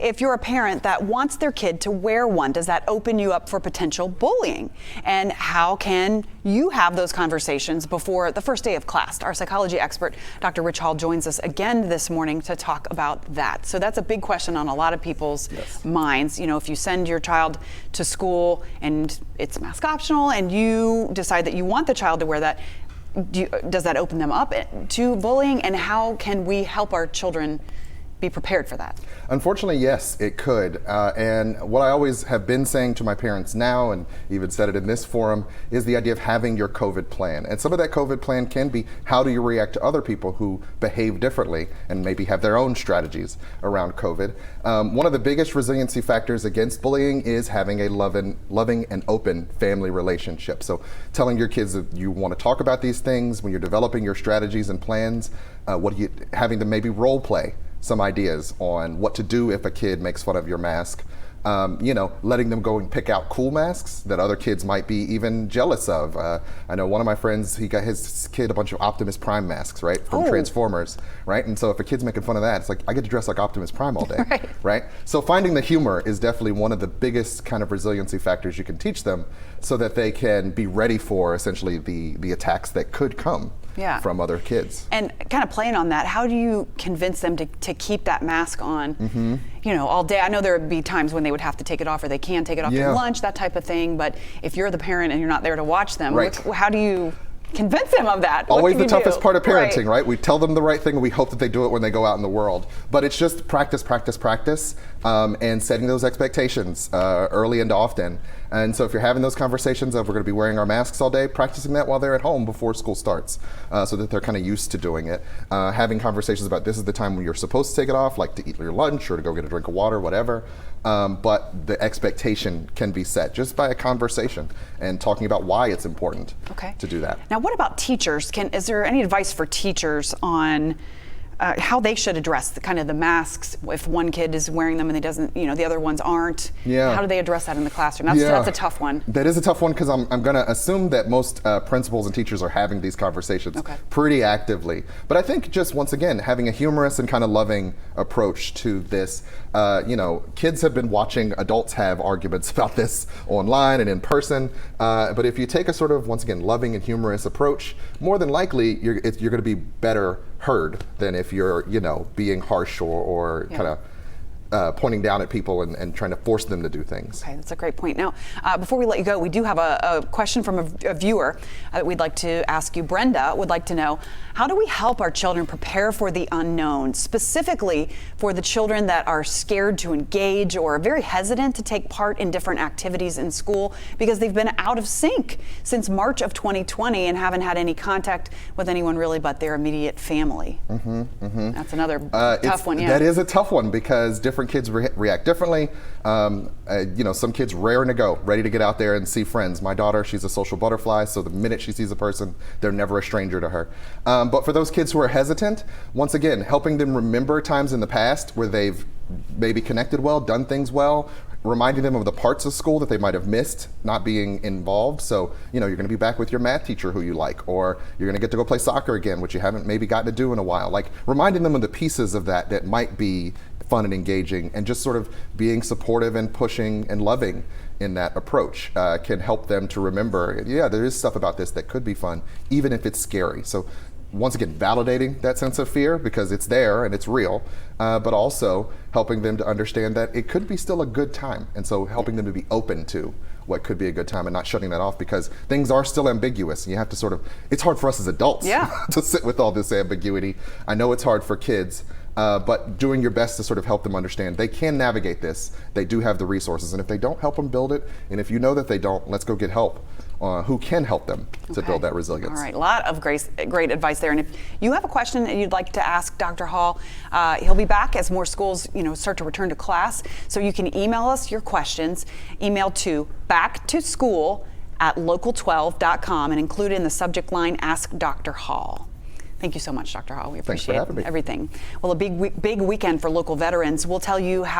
if you're a parent that wants their kid to wear one, does that open you up for potential bullying? And how can you have those conversations before the first day of class? Our psychology expert, Dr. Rich Hall, joins us again this morning to talk about that. So that's a big question on a lot of people's minds. You know, if you send your child to school and it's mask optional and you decide that you want the child to wear that, does that open them up to bullying? And how can we help our children be prepared for that? Unfortunately, yes, it could. And what I always have been saying to my parents now, and even said it in this forum, is the idea of having your COVID plan. And some of that COVID plan can be, how do you react to other people who behave differently and maybe have their own strategies around COVID? One of the biggest resiliency factors against bullying is having a loving and open family relationship. So telling your kids that you want to talk about these things when you're developing your strategies and plans, having them maybe role play some ideas on what to do if a kid makes fun of your mask. You know, letting them go and pick out cool masks that other kids might be even jealous of. I know one of my friends, he got his kid a bunch of Optimus Prime masks, right, from Transformers, right? And so if a kid's making fun of that, it's like, I get to dress like Optimus Prime all day, right? So finding the humor is definitely one of the biggest kind of resiliency factors you can teach them, so that they can be ready for essentially the attacks that could come from other kids. And kind of playing on that, how do you convince them to keep that mask on, you know, all day? I know there would be times when they would have to take it off, or they can take it off at lunch, that type of thing. But if you're the parent and you're not there to watch them, how do you convince them of that? Always the toughest part of parenting, right? We tell them the right thing and we hope that they do it when they go out in the world. But it's just practice, practice, practice, and setting those expectations early and often. And so if you're having those conversations of, we're going to be wearing our masks all day, practicing that while they're at home before school starts, so that they're kind of used to doing it. Having conversations about, this is the time when you're supposed to take it off, like to eat your lunch or to go get a drink of water, whatever. But the expectation can be set just by a conversation and talking about why it's important to do that. Now, what about teachers? Is there any advice for teachers on how they should address the masks if one kid is wearing them and he doesn't, you know, the other ones aren't? How do they address that in the classroom? That's a tough one. That is a tough one, because I'm going to assume that most principals and teachers are having these conversations pretty actively. But I think just, once again, having a humorous and kind of loving approach to this. You know, kids have been watching adults have arguments about this online and in person. But if you take a sort of, once again, loving and humorous approach, more than likely you're going to be better heard than if you're, you know, being harsh or kind of pointing down at people and trying to force them to do things. Okay, that's a great point. Now, before we let you go, we do have a question from a viewer that we'd like to ask you. Brenda would like to know, how do we help our children prepare for the unknown, specifically for the children that are scared to engage or very hesitant to take part in different activities in school because they've been out of sync since March of 2020 and haven't had any contact with anyone really but their immediate family? That's another tough one. That is a tough one, because different kids react differently. You know, some kids raring to go, ready to get out there and see friends. My daughter, she's a social butterfly, so the minute she sees a person, they're never a stranger to her. But for those kids who are hesitant, once again, helping them remember times in the past where they've maybe connected well, done things well, reminding them of the parts of school that they might have missed not being involved. So, you know, you're going to be back with your math teacher who you like, or you're going to get to go play soccer again, which you haven't maybe gotten to do in a while. Like, reminding them of the pieces of that might be fun and engaging, and just sort of being supportive and pushing and loving in that approach can help them to remember, there is stuff about this that could be fun, even if it's scary. So once again, validating that sense of fear, because it's there and it's real, but also helping them to understand that it could be still a good time. And so helping them to be open to what could be a good time and not shutting that off, because things are still ambiguous. And you have to sort of, it's hard for us as adults to sit with all this ambiguity. I know it's hard for kids, but doing your best to sort of help them understand they can navigate this. They do have the resources. And if they don't, help them build it. And if you know that they don't, let's go get help. Who can help them to build that resilience. All right, a lot of great advice there. And if you have a question that you'd like to ask Dr. Hall, he'll be back as more schools, start to return to class. So you can email us your questions. Email to backtoschool@local12.com and include in the subject line, Ask Dr. Hall. Thank you so much, Dr. Hall. We appreciate everything. Well, a big weekend for local veterans. We'll tell you how